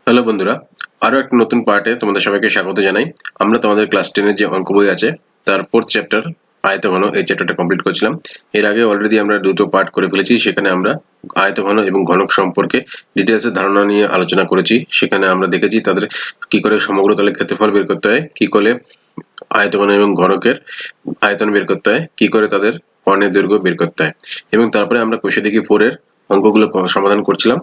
Hello বন্ধুরা, আরো একটা নতুন পার্টে তোমাদের সবাইকে স্বাগত জানাই। আমরা তোমাদের ক্লাস 10 এর যে অঙ্ক বই আছে তার 4th চ্যাপ্টার আয়তঘন এই চ্যাপ্টারটা কমপ্লিট করছিলাম। এর আগে অলরেডি আমরা দুটো পার্ট করে ফেলেছি। সেখানে আমরা আয়তঘন এবং ঘনক সম্পর্কে ডিটেইলসে ধারণা নিয়ে আলোচনা করেছি। সেখানে আমরা দেখেছি তাদের কি করে সমগ্র তলের ক্ষেত্রফল বের করতে হয়, কি করে আয়তঘন এবং ঘনকের আয়তন বের করতে হয়, কি করে তাদের কর্ণের দৈর্ঘ্য বের করতে হয়, এবং তারপরে আমরা কোষে দেখি 4 এর অঙ্কগুলো সমাধান করছিলাম।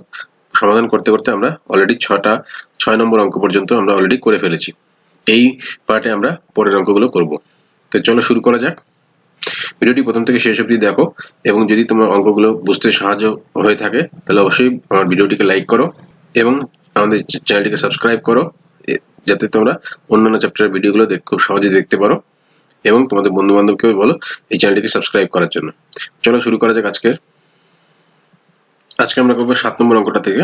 সমাধান করতে করতে আমরা অলরেডি 6 নম্বর অঙ্ক পর্যন্ত আমরা অলরেডি করে ফেলেছি। এই পার্টে আমরা পরের অঙ্কগুলো করব। তো চলো শুরু করা যাক। ভিডিওটি প্রথম থেকে শেষ অবধি দেখো, এবং যদি তোমার অঙ্কগুলো বুঝতে সাহায্য হয়ে থাকে তাহলে অবশ্যই আমার ভিডিওটিকে লাইক করো এবং আমাদের চ্যানেলটিকে সাবস্ক্রাইব করো, যাতে তোমরা অন্যান্য চ্যাপ্টারের ভিডিওগুলো খুব সহজে দেখতে পারো, এবং তোমাদের বন্ধু বান্ধবকেও বলো এই চ্যানেলটিকে সাবস্ক্রাইব করার জন্য। চলো শুরু করা যাক। আজকে আমরা করবো 7 নম্বর অঙ্কটা থেকে।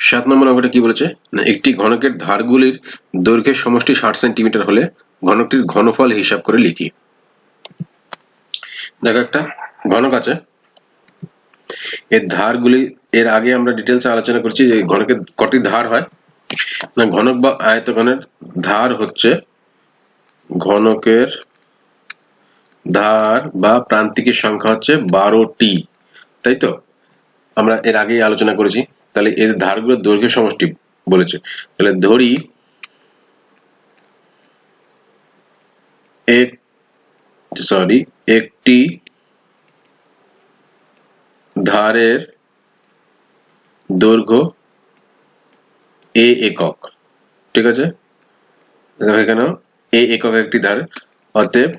7 নম্বর অঙ্কটা কি বলেছে না, একটি ঘনকের ধারগুলির দৈর্ঘ্যের সমষ্টি 60 সেন্টিমিটার হলে ঘনকটির ঘনফল হিসাব করে লিখি। দেখো, একটা ঘনক আছে, এর ধারগুলি এর আগে আমরা ডিটেলসে আলোচনা করছি যে ঘনকের কটি ধার হয় না। ঘনক বা আয়তঘনের ধার হচ্ছে, ঘনকের ধার বা প্রান্তিকের সংখ্যা হচ্ছে 12টি, তাই তো? আমরা এর আগেই আলোচনা করেছি। তাহলে এর ধারগুলোর দৈর্ঘ্যের সমষ্টি বলেছে। তাহলে ধরি একটি ধারের দৈর্ঘ্য a একক, ঠিক আছে? এখানে a একক একটি ধার, অতএব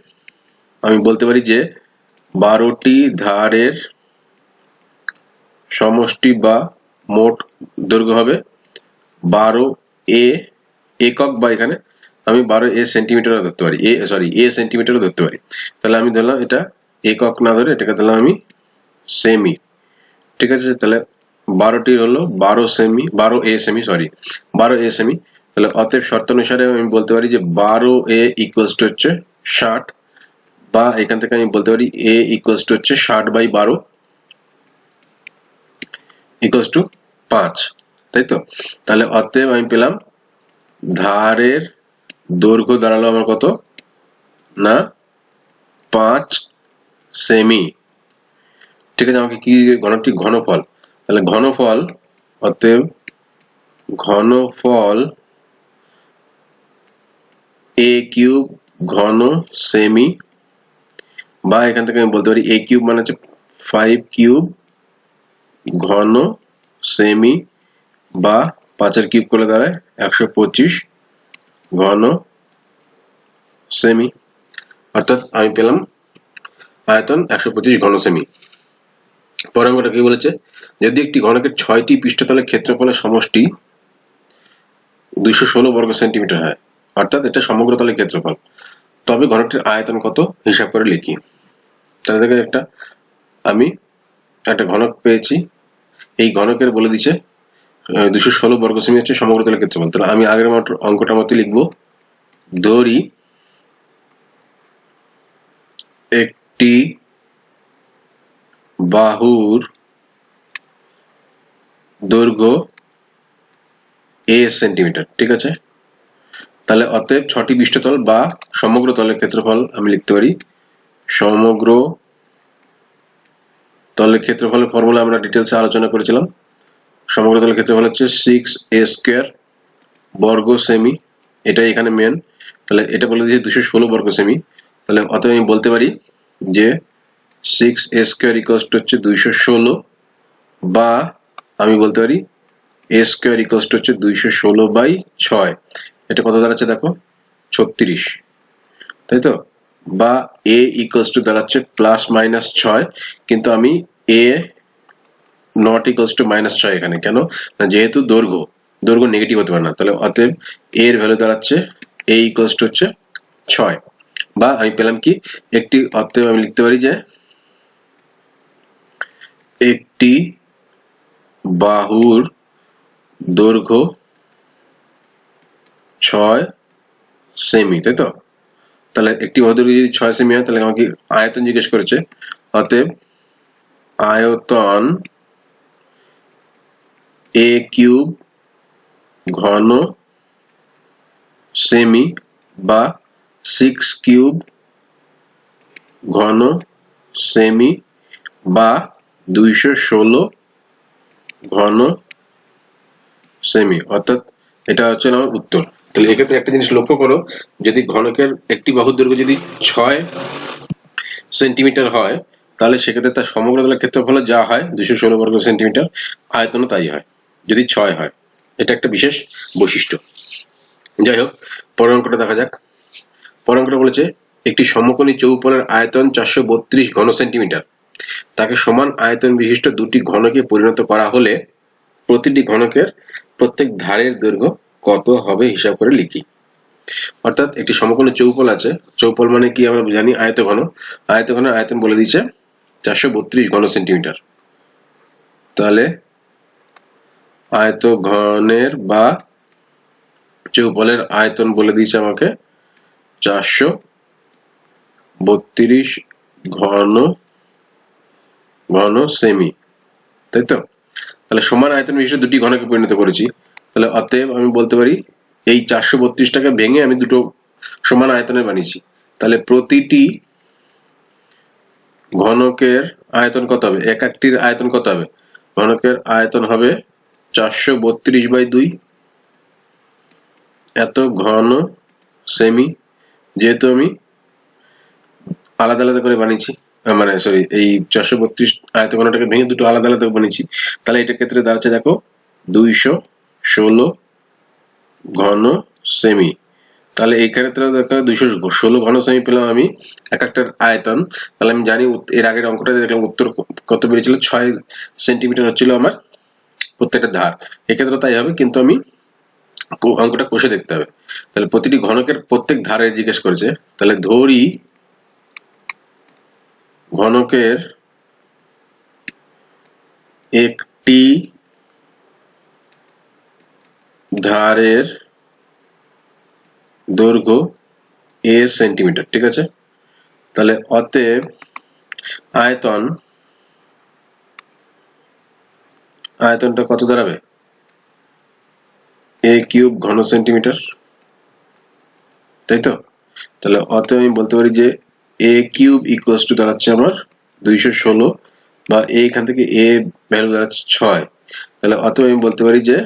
আমি বলতে পারি যে 12টি ধারের সমষ্টি বা মোট দৈর্ঘ্য হবে 12a একক, বা এখানে আমি 12a সেন্টিমিটারও ধরতে পারি, a সেন্টিমিটারও ধরতে পারি। তাহলে আমি ধরলাম এটা একক না ধরে এটাকে ধরলাম আমি সেমি, ঠিক আছে? তাহলে 12টি হলো 12a সেমি। তাহলে অতএব শর্ত অনুসারে আমি বলতে পারি যে 12a ইকুয়ালস টু হচ্ছে 60, বা এখান থেকে আমি বলতে পারি a ইকুয়ালস টু হচ্ছে 60/12 ইকুয়ালস টু 5, তাই তো? তাহলে অতএব আমি পেলাম ধারের দৈর্ঘ্য দাঁড়ালো আমার কত না 5 সেমি, ঠিক আছে? আমাকে কি ঘনকটি ঘনফল, তাহলে ঘনফল, অতএব ঘনফল a কিউব ঘন সেমি, বা এখান থেকে আমি বলতে পারি a কিউব মানে হচ্ছে 5 কিউব ঘন সেমি, বা 5 কিউব করলে দাঁড়ায় 125 ঘন সেমি। অর্থাৎ আমি পেলাম আয়তন 125 ঘন সেমি। পরের অঙ্কটা কি বলেছে, যদি একটি ঘনকের 6টি পৃষ্ঠতলের ক্ষেত্রফলের সমষ্টি 216 বর্গ সেন্টিমিটার হয়, অর্থাৎ এটা সমগ্র তলের ক্ষেত্রফল, তবে ঘনকটির আয়তন কত হিসাব করে লিখি। তাহলে দেখো, আমি একটা ঘনক পেয়েছি, এই ঘনকের বলে দিচ্ছে 216 বর্গ সেমি হচ্ছে সমগ্র তলের ক্ষেত্রফল। তাহলে আমি আগের অঙ্কটার মতো লিখবো, ধরি একটি বাহুর দৈর্ঘ্য a সেন্টিমিটার, ঠিক আছে? তাহলে অতএব 6টি পৃষ্ঠতল বা সমগ্র তলের ক্ষেত্রফল আমি লিখতে পারি, সমগ্র তলের ক্ষেত্রফলের ফর্মুলা আমরা ডিটেলসে আলোচনা করেছিলাম। সমগ্র তলের ক্ষেত্রফল হচ্ছে 6a² বর্গ সেমি, এটাই এখানে মেন। তাহলে এটা বলে দিয়েছে 216 বর্গ সেমি। তাহলে অতএব আমি বলতে পারি যে 6a² ইকুয়ালস টু হচ্ছে 216, বা আমি বলতে পারি a² ইকুয়ালস টু হচ্ছে 216/6। এটা কত দাঁড়াচ্ছে দেখো, 36, তাই তো? বা a ইকুয়ালস টু দাঁড়াচ্ছে +-6, কিন্তু আমি a নট ইকুয়ালস টু -6 এখানে কেন, যেহেতু দৈর্ঘ্য নেগেটিভ হতে পারে না। তাহলে অতএব এর ভ্যালু দাঁড়াচ্ছে a ইকুয়ালস টু হচ্ছে 6, বা আমি পেলাম কি একটি, অতএব আমি লিখতে পারি যে একটি বাহুর দৈর্ঘ্য 6 সেমি, তাই তো? তাহলে একটি বাহুর দৈর্ঘ্য যদি 6 সেমি হয়, তাহলে আমাকে আয়তন জিজ্ঞেস করেছে। অতএব আয়তন a কিউব ঘন সেমি বা 6 কিউব ঘন সেমি বা 216 ঘন সেমি, অর্থাৎ এটা হচ্ছে আমার উত্তর। তাহলে এক্ষেত্রে একটা জিনিস লক্ষ্য করো, যদি ঘনকের একটি বাহুর দৈর্ঘ্য যদি 6 সেন্টিমিটার হয়, তাহলে সেক্ষেত্রে তার সমগ্র তলের ক্ষেত্রফল যা হয় 216 বর্গ সেন্টিমিটার, আয়তনও তাই হয় যদি 6 হয়। এটা একটা বিশেষ বৈশিষ্ট্য। যাই হোক, পরের অঙ্কটা দেখা যাক। পরের অঙ্কটা বলেছে একটি সমকোণী চৌপলের আয়তন 432 ঘন সেন্টিমিটার, তাকে সমান আয়তন বিশিষ্ট দুটি ঘনকে পরিণত করা হলে প্রতিটি ঘনকের প্রত্যেক ধারের দৈর্ঘ্য কত হবে হিসাব করে লিখি। অর্থাৎ একটি সমকোণী চৌপল আছে, চৌপল মানে কি আমরা জানি আয়তঘন, আয়তঘনের আয়তন বলে দিয়েছে 432 ঘন সেন্টিমিটার। তাহলে আয়তঘনের বা চৌপলের আয়তন বলে দিয়েছে আমাকে 432 ঘন ঘন সেমি, তাই তো? তাহলে সমান আয়তন বিশিষ্ট দুটি ঘনকে পরিণত করেছি, তাহলে অতএব আমি বলতে পারি এই 432টাকে ভেঙে আমি দুটো সমান আয়তনের বানিয়েছি। তাহলে প্রতিটি ঘনকের আয়তন কত হবে, এক একটির আয়তন কত হবে? ঘনকের আয়তন হবে 432/2 এত ঘন সেমি, যেহেতু আমি আলাদা আলাদা করে বানিয়েছি, মানে সরি এই 432 আয়তঘনটাকে ভেঙে দুটো আলাদা আলাদা বানিয়েছি, তাহলে এটার ক্ষেত্রে দাঁড়াচ্ছে দেখো 216 ঘন সেমি। তাহলে এই ক্ষেত্রে দেখো 216 ঘন সেমি পেলাম আমি এক একটার আয়তন। তাহলে আমি জানি এর আগের অঙ্কটা দেখলাম উত্তর কত বেরিয়েছিল, 6 সেন্টিমিটার হচ্ছিল আমার প্রত্যেকটা ধার। এক্ষেত্রে তাই হবে, কিন্তু আমি অঙ্কটা কষে দেখতে হবে। তাহলে প্রতিটি ঘনকের প্রত্যেক ধারে জিজ্ঞেস করেছে, তাহলে ধরি ঘনকের একটি ধারের দৈর্ঘ্য a সেন্টিমিটার, ঠিক আছে? তাহলে অতএব আয়তনটা কত দাঁড়াবে, a কিউব ঘন সেন্টিমিটার, তাই তো? তাহলে অতএব আমি বলতে পারি যে a কিউব ইকুয়ালস টু দাঁড়াচ্ছে আমার 216, বা এখান থেকে a ভ্যালু দাঁড়াচ্ছে 6। তাহলে অতএব আমি বলতে পারি যে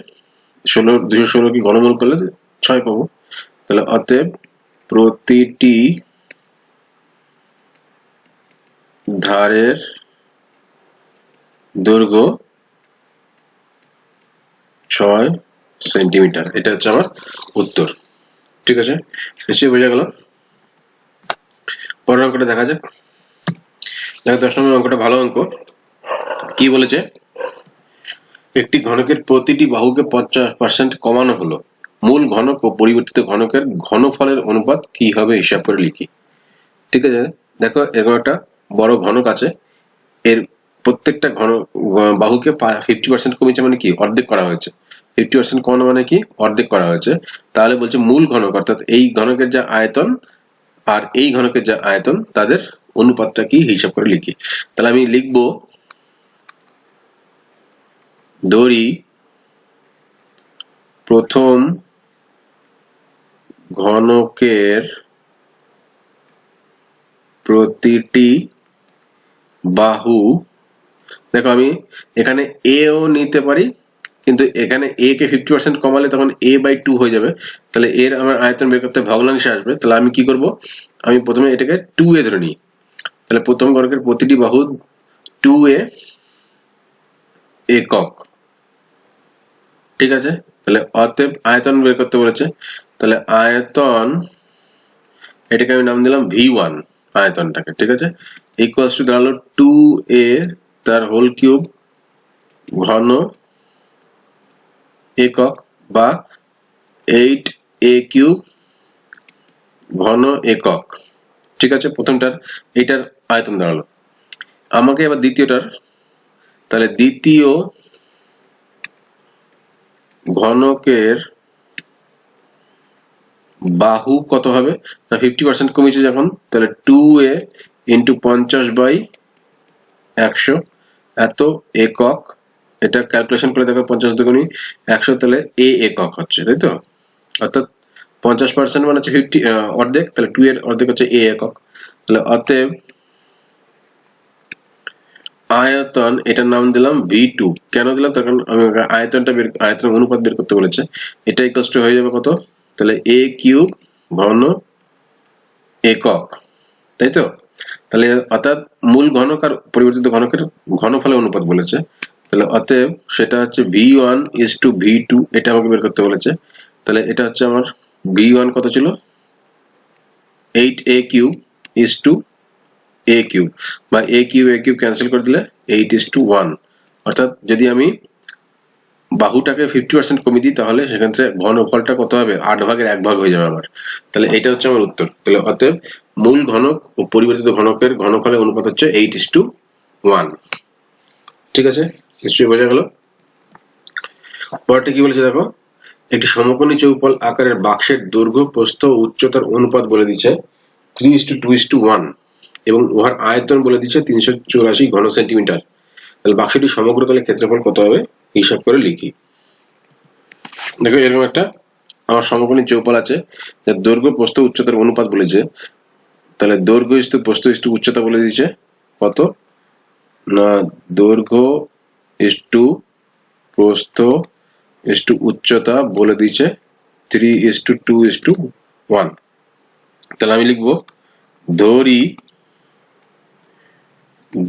216 কি ঘনমূল করলে 6 পাবো। তাহলে অতএব প্রতিটি ধারের দৈর্ঘ্য 6 সেন্টিমিটার, এটা হচ্ছে আমার উত্তর। ঠিক আছে, নিশ্চয়ই বোঝা গেল। পরের অঙ্কটা দেখা যাক। দেখো 10 নম্বর অঙ্কটা ভালো অঙ্ক। কি বলেছে, একটি ঘনকের প্রতিটি বাহুকে 50% কমানো হলো, মূল ঘনক ও পরিবর্তিত ঘনকের ঘনফলের অনুপাত কি হবে হিসাব করে লিখি। ঠিক আছে, দেখো এরকম একটা বড় ঘনক আছে, এর প্রত্যেকটা বাহুকে 50% কমেছে, মানে কি অর্ধেক করা হয়েছে। 50% কমানো মানে কি অর্ধেক করা হয়েছে। তাহলে বলছে মূল ঘনক, অর্থাৎ এই ঘনকের যা আয়তন আর এই ঘনকের যা আয়তন তাদের অনুপাতটা কি হিসাব করে লিখি। তাহলে আমি লিখবো, ধরি প্রথম ঘনকের প্রতিটি বাহু, দেখো আমি এখানে a ও নিতে পারি, কিন্তু এখানে a কে 50% কমালে তখন a/2 হয়ে যাবে। তাহলে এর আমার আয়তন বের করতে ভগ্নাংশে আসবে। তাহলে আমি কি করব, আমি প্রথমে এটাকে 2a ধরে নিই। তাহলে প্রথম ঘনকের প্রতিটি বাহু 2a একক, ঠিক আছে? তাহলে অতএব আয়তন বের করতে বলেছে, তাহলে আয়তন এটাকে আমি নাম দিলাম v1 আয়তনটাকে, ঠিক আছে? ইকুয়ালস টু দাঁড়ালো 2a তার হোল কিউব ঘন একক, বা 8a কিউব ঘন একক, ঠিক আছে? প্রথমটার এইটার আয়তন দাঁড়ালো। আমাকে এবার দ্বিতীয়টার, তাহলে দ্বিতীয় ঘনকের বাহু কত হবে না, 50% কমেছে যখন, তাহলে 2a ইন্টু 50/100 এত একক, এটা ক্যালকুলেশন করে দেখো 50 দুগুণী 100, তাহলে এ একক হচ্ছে, তাই তো? অর্থাৎ 50% মানে হচ্ছে 50 অর্ধেক, তাহলে 2 এর অর্ধেক হচ্ছে এ একক। তাহলে অতএব আয়তন, এটার নাম দিলাম V2। কেন দিলাম? তার কারণ আমি আয়তন অনুপাত বের করতে বলেছে। এটা ইকুয়ালস টু হয়ে যাবে কত? তাহলে a কিউব ঘন একক, তাই তো? তাহলে অর্থাৎ মূল ঘনক আর পরিবর্তিত ঘনকের ঘনফলের অনুপাত বলেছে। তাহলে অতএব সেটা হচ্ছে V1:V2, এটা আমাকে বের করতে বলেছে। তাহলে এটা হচ্ছে আমার V1 কত ছিল? 8a কিউব a কিউব, বা a কিউব ক্যান্সেল করে দিলে 8:1। অর্থাৎ যদি আমি বাহুটাকে 50% কমিয়ে দিই তাহলে সেক্ষেত্রে ঘনফলটা কত হবে? 8 ভাগের 1 ভাগ হয়ে যাবে আমার। তাহলে এটা হচ্ছে আমার উত্তর। তাহলে অতএব মূল ঘনক ও পরিবর্তিত ঘনকের ঘনফলের অনুপাত হচ্ছে 8:1। ঠিক আছে, নিশ্চয়ই বোঝা গেল। পরটা কি বলেছে দেখো, একটি সমকোণী চৌপল আকারের বাক্সের দৈর্ঘ্য, প্রস্থ ও উচ্চতার অনুপাত বলে দিচ্ছে 3:2:1 এবং উহার আয়তন বলে দিচ্ছে 384 ঘন সেন্টিমিটার। তাহলে বাক্সটি সমগ্র তলের ক্ষেত্রফল কত হবে হিসাব করে লিখি। দেখো এরকম একটা আমার সমকোণী চৌপল আছে, যার দৈর্ঘ্য, প্রস্থ, উচ্চতার অনুপাত বলেছে। তাহলে দৈর্ঘ্য ইস্টু প্রস্থ ইস্টু উচ্চতা বলে দিচ্ছে কত না, দৈর্ঘ্য ইস্টু প্রস্থ ইস্টু উচ্চতা বলে দিচ্ছে 3:2:1। তাহলে আমি লিখবো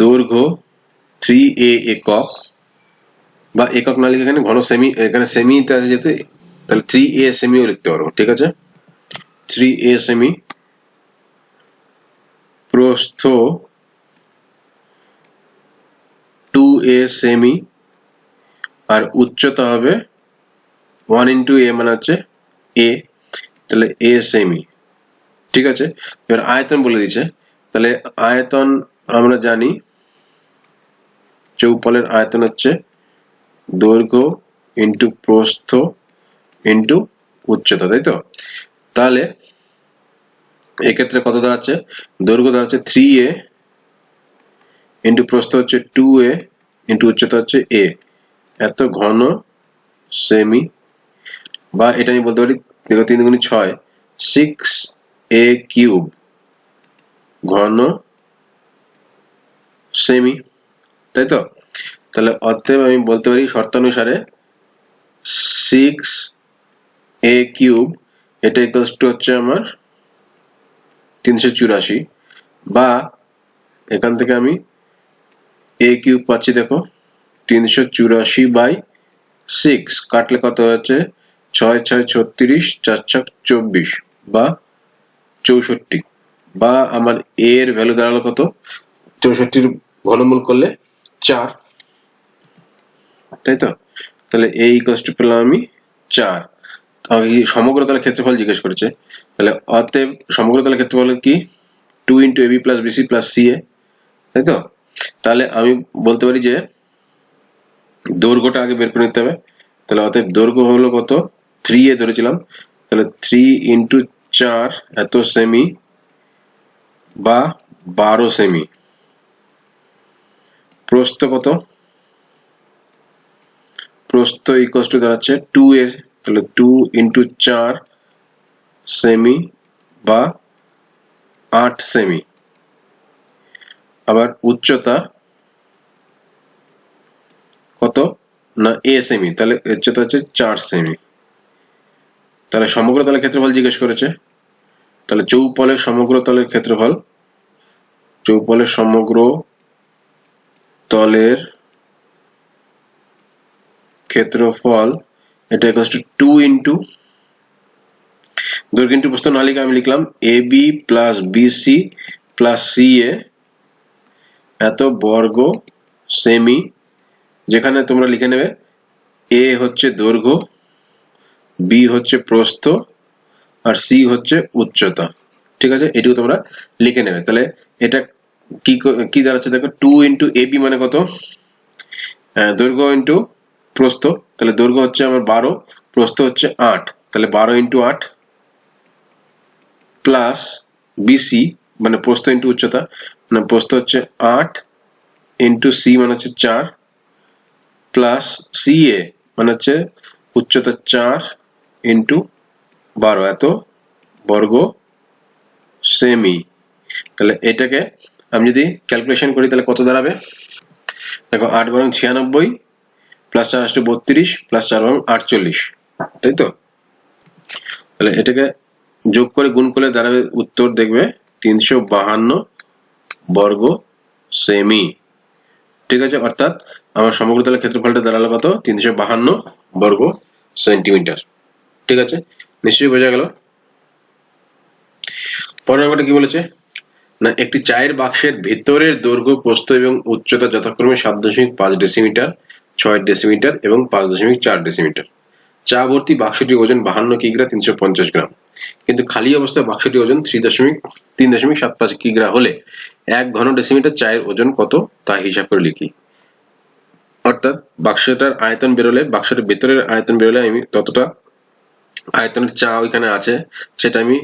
দৈর্ঘ্য 3a একক, বা একক না লিখে এখানে ঘন সেমি, এখানে সেমিতে আছে যেতে, তাহলে 3a সেমিও লিখতে পারবো। ঠিক আছে, 3a সেমি, প্রস্থ 2a সেমি, আর উচ্চতা হবে 1 into a মানে হচ্ছে a, তাহলে a সেমি। ঠিক আছে, এবার আয়তন বলে দিচ্ছে। তাহলে আয়তন আমরা জানি চৌপলের আয়তন হচ্ছে দৈর্ঘ্য ইন্টু প্রস্থ ইন্টু উচ্চতা, তাই তো? তাহলে এক্ষেত্রে কত দাঁড়াচ্ছে? দৈর্ঘ্য দাঁড়াচ্ছে 3a ইন্টু প্রস্থ হচ্ছে 2a ইন্টু উচ্চতা হচ্ছে a, এত ঘন সেমি। বা এটা আমি বলতে পারি, দেখো 3 দুগুণী 6, 6a কিউব ঘন সেমি, তাই তো? তাহলে অতএব আমি বলতে পারি শর্তানুসারে 6a কিউব এটা ইকুয়ালস টু হচ্ছে আমার 384, বা এখান থেকে আমি a কিউব পাচ্ছি, দেখো 384/6 কাটলে কত হচ্ছে 6 6 36, 4 4 24, বা 64, বা আমার a এর ভ্যালু দাঁড়ালো কত? 64 ঘনমূল করলে 4, তাই তো? তাহলে a ইকুয়ালস টু পেলাম আমি 4। সমগ্র তলের ক্ষেত্রফল জিজ্ঞেস করেছে। তাহলে অতএব সমগ্র তলের ক্ষেত্রফল কি? 2 into ab plus bc plus ca, তাই তো? তাহলে আমি বলতে পারি যে দৈর্ঘ্যটা আগে বের করে নিতে হবে। তাহলে অতএব দৈর্ঘ্য হলো কত? 3a ধরেছিলাম, তাহলে 3 into 4 এত সেমি, বা 12 সেমি। প্রস্থ কত? প্রস্থ ইকুয়ালস টু দাঁড়াচ্ছে 2a, তাহলে 2 into 4 সেমি, বা 8 সেমি। আবার উচ্চতা কত না a সেমি, তাহলে উচ্চতা হচ্ছে 4 সেমি। তাহলে সমগ্র তলের ক্ষেত্রফল জিজ্ঞেস করেছে। তাহলে চৌপলের সমগ্র তলের ক্ষেত্রফল, চৌপলের সমগ্র তলের ক্ষেত্রফল এটা ইকুয়ালস টু 2 into দৈর্ঘ্য ইন্টু প্রস্থ না লিখে আমি লিখলাম ab plus BC plus CA এত বর্গ সেমি, যেখানে তোমরা লিখে নেবে a হচ্ছে দৈর্ঘ্য, b হচ্ছে প্রস্থ, আর c হচ্ছে উচ্চতা। ঠিক আছে, এটুকু তোমরা লিখে নেবে। তাহলে এটা কি দাঁড়াচ্ছে দেখো, 2 into ab মানে কত? দৈর্ঘ্য ইন্টু প্রস্থ, তাহলে দৈর্ঘ্য হচ্ছে আমার 12, প্রস্থ হচ্ছে 8, তাহলে 12 into 8, প্লাস বিসি মানে প্রস্থ ইন্টু উচ্চতা, মানে প্রস্থ হচ্ছে 8 ইন্টু সি মানে হচ্ছে 4, প্লাস CA মানে হচ্ছে উচ্চতা 4 ইন্টু 12 এত বর্গ সেমি। তাহলে এটাকে আমি যদি ক্যালকুলেশন করি তাহলে কত দাঁড়াবে? দেখো 8 বরং 96 প্লাস 4 আসলে 32 প্লাস 4 বরং 48, তাই তো? তাহলে এটাকে যোগ করে গুণ করলে দাঁড়াবে, উত্তর দেখবে 352 বর্গ সেমি। ঠিক আছে, অর্থাৎ আমার সমগ্র তলের ক্ষেত্রফলটা দাঁড়ালো কত? 352 বর্গ সেন্টিমিটার। ঠিক আছে, নিশ্চয়ই বোঝা গেল। পরের নম্বরটা কি বলেছে না, একটি চায়ের বাক্সের ভেতরের দৈর্ঘ্য, প্রস্থ এবং উচ্চতা যথাক্রমে 7.5 ডেসিমিটার, 6 ডেসিমিটার এবং 5.4 ডেসিমিটার। চা ভর্তি বাক্সটির ওজন 52 কিগ্রা 350 গ্রাম, কিন্তু খালি অবস্থায় বাক্সটির ওজন 3.75 কিগ্রা হলে 1 ঘন ডেসিমিটার চায়ের ওজন কত তা হিসাব করে লিখি। অর্থাৎ বাক্সটার আয়তন বেরোলে, বাক্সটার ভেতরের আয়তন বেরোলে আমি ততটা আয়তনের চা ওইখানে আছে সেটা আমি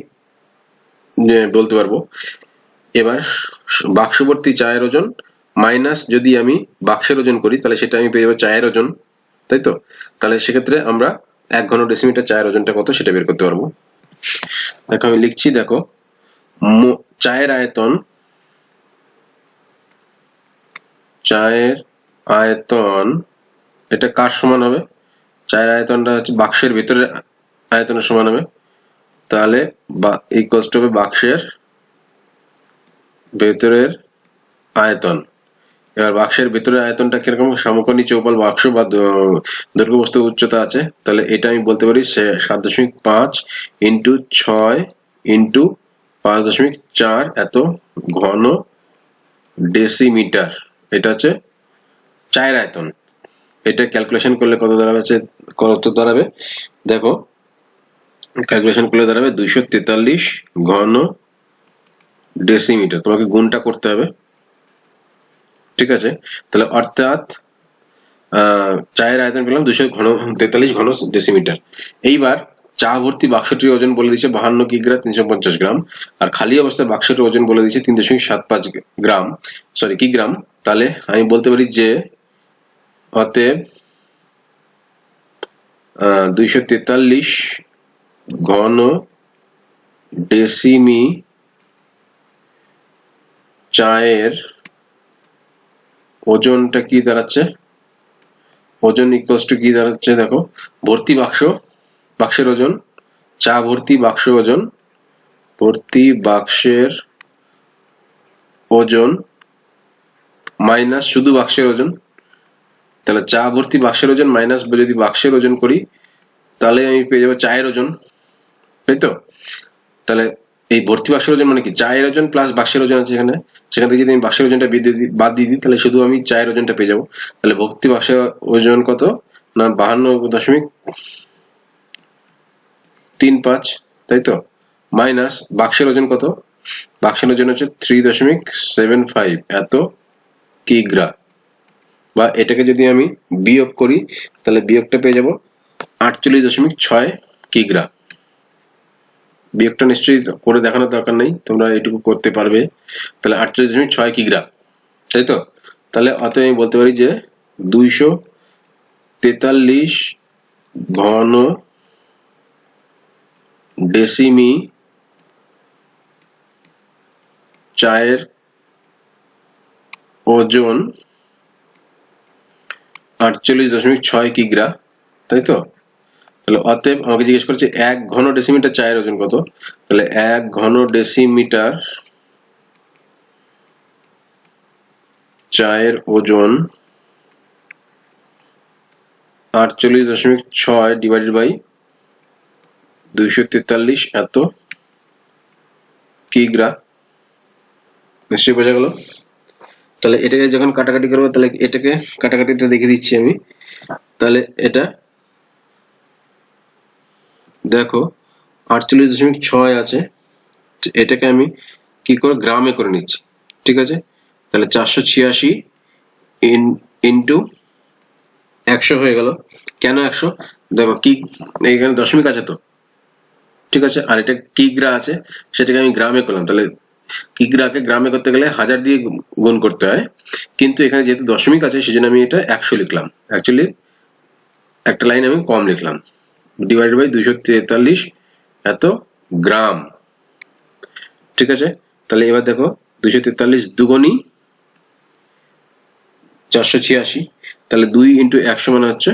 বলতে পারবো। এবার বাক্সবর্তী চায়ের ওজন মাইনাস যদি আমি বাক্সের ওজন করি তাহলে সেটা আমি পেয়ে যাবো চায়ের ওজন, তাই তো? তাহলে সেক্ষেত্রে আমরা 1 ঘন ডেসিমিটার চায়ের ওজনটা কত সেটা বের করতে পারবো। দেখো আমি লিখছি, দেখো চায়ের আয়তন এটা কার সমান হবে? চায়ের আয়তনটা হচ্ছে বাক্সের ভিতরের আয়তনের সমান হবে। তাহলে ইকুয়ালস টু হবে বাক্সের ভেতরের আয়তন। এবার বাক্সের ভেতরের আয়তনটা কিরকম? সমকোণী চৌপাল বাক্স বা দৈর্ঘ্য বস্তু উচ্চতা আছে, তাহলে এটা আমি বলতে পারি 7.5 ইন্টু 6 ইন্টু 5.4 এত ঘন ডেসিমিটার। এটা হচ্ছে চায়ের আয়তন। এটা ক্যালকুলেশন করলে কত দাঁড়াবে? দেখো ক্যালকুলেশন করলে দাঁড়াবে 243 ঘন ডেসিমিটার। তোমাকে গুণটা করতে হবে, ঠিক আছে? তাহলে অর্থাৎ চায়ের আয়তন পেলাম 243 ঘন ডেসিমিটার। এইবার চা ভর্তি বাক্সটির ওজন বলে দিচ্ছে 52 কিগ্রা 350 গ্রাম, আর খালি অবস্থায় বাক্সটির ওজন বলে দিচ্ছে 3.75 গ্রাম, সরি কিগ্রাম। তাহলে আমি বলতে পারি যে অতএব 243 ঘন ডেসিমি চায়ের ওজনটা কি দাঁড়াচ্ছে? ওজন ইকুয়ালস টু কি দাঁড়াচ্ছে? দেখো ভর্তি বাক্সের ওজন, চা ভর্তি বাক্সের ওজন মাইনাস শুধু বাক্সের ওজন। তাহলে চা ভর্তি বাক্সের ওজন মাইনাস যদি বাক্সের ওজন করি তাহলে আমি পেয়ে যাবো চায়ের ওজন, তাই তো? তাহলে এই ভর্তি বাক্সের ওজন মানে কি? চায়ের ওজন প্লাস বাক্সের ওজন আছে এখানে, সেখান থেকে যদি আমি বাক্সের ওজনটা বাদ দিয়ে দিই তাহলে শুধু আমি চায়ের ওজনটা পেয়ে যাবো। তাহলে ভর্তি বাক্সের ওজন কত না 52.35, তাই তো? মাইনাস বাক্সের ওজন কত? বাক্সের ওজন হচ্ছে 3.75 এত কিগ্রা, বা এটাকে যদি আমি বিয়োগ করি তাহলে বিয়োগটা পেয়ে যাব 48.6 কিগ্রা। বিয়োগটা নিশ্চয়ই করে দেখানোর দরকার নেই, তোমরা এইটুকু করতে পারবে। তাহলে 48.6 কিগ্রা, তাই তো? তাহলে অতএব আমি বলতে পারি যে 243 ঘন ডেসিমি চায়ের ওজন 48.6 কিগ্রা, তাই তো? তাহলে অতএব আমাকে জিজ্ঞেস করছে 1 ঘন ডেসিমিটার চায়ের ওজন কত। তাহলে 1 ঘন ডেসিমিটার চায়ের ওজন 48.6 ডিভাইডেড বাই 243 এত কিগ্রা। নিশ্চয়ই বোঝা গেল। তাহলে এটাকে যখন কাটাকাটি করবো তাহলে এটাকে কাটাকাটিটা দেখে দিচ্ছি আমি। তাহলে এটা দেখো 48.6 আছে, এটাকে আমি কি করে গ্রামে করে নিচ্ছি, ঠিক আছে? তাহলে 486 ইন্টু 100 হয়ে গেল। কেন 100? দেখো কি এখানে দশমিক আছে তো, ঠিক আছে? আর এটা কিগ্রা আছে, সেটাকে আমি গ্রামে করলাম, তাহলে কিগ্রাকে গ্রামে করতে গেলে 1000 দিয়ে গুণ করতে হয়, কিন্তু এখানে যেহেতু দশমিক আছে সেজন্য আমি এটা 100 লিখলাম। অ্যাকচুয়ালি একটা লাইন আমি কম লিখলাম, ডিভাইডেড বাই 243 এত গ্রাম। ঠিক আছে, তাহলে এবার দেখো 243 দুগুণী 486, তাহলে 2 ইন্টু 100 মানে হচ্ছে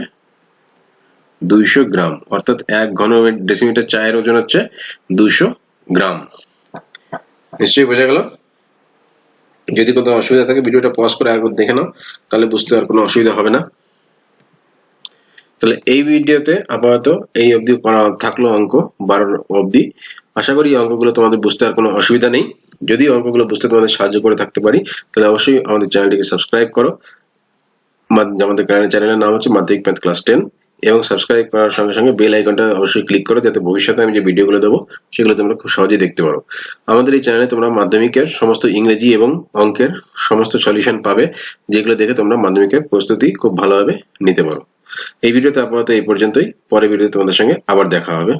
200 গ্রাম, অর্থাৎ 1 ঘন ডেসিমিটার চায়ের ওজন হচ্ছে 200 গ্রাম। নিশ্চয়ই বোঝা গেল? যদি কোনো অসুবিধা থাকে ভিডিওটা পজ করে আরেকবার দেখে নাও, তাহলে বুঝতে আর কোনো অসুবিধা হবে না। তাহলে এই ভিডিওতে আপাতত এই অবধি করা থাকলো অঙ্ক 12 অবধি। আশা করি এই অঙ্কগুলো তোমাদের বুঝতে আর কোনো অসুবিধা নেই। যদি অঙ্কগুলো বুঝতে তোমাদের সাহায্য করে থাকতে পারি তাহলে অবশ্যই আমাদের চ্যানেলটিকে সাবস্ক্রাইব করো। আমাদের চ্যানেলের নাম হচ্ছে মাধ্যমিক ম্যাথ ক্লাস 10, এবং সাবস্ক্রাইব করার সঙ্গে সঙ্গে বেল আইকনটা অবশ্যই ক্লিক করো, যাতে ভবিষ্যতে আমি যে ভিডিওগুলো দেবো সেগুলো তোমরা খুব সহজেই দেখতে পারো। আমাদের এই চ্যানেলে তোমরা মাধ্যমিকের সমস্ত ইংরেজি এবং অঙ্কের সমস্ত সলিউশন পাবে, যেগুলো দেখে তোমরা মাধ্যমিকের প্রস্তুতি খুব ভালোভাবে নিতে পারো। এই ভিডিওতে আপাতত এই পর্যন্তই, পরের ভিডিওতে তোমাদের সঙ্গে আবার দেখা হবে।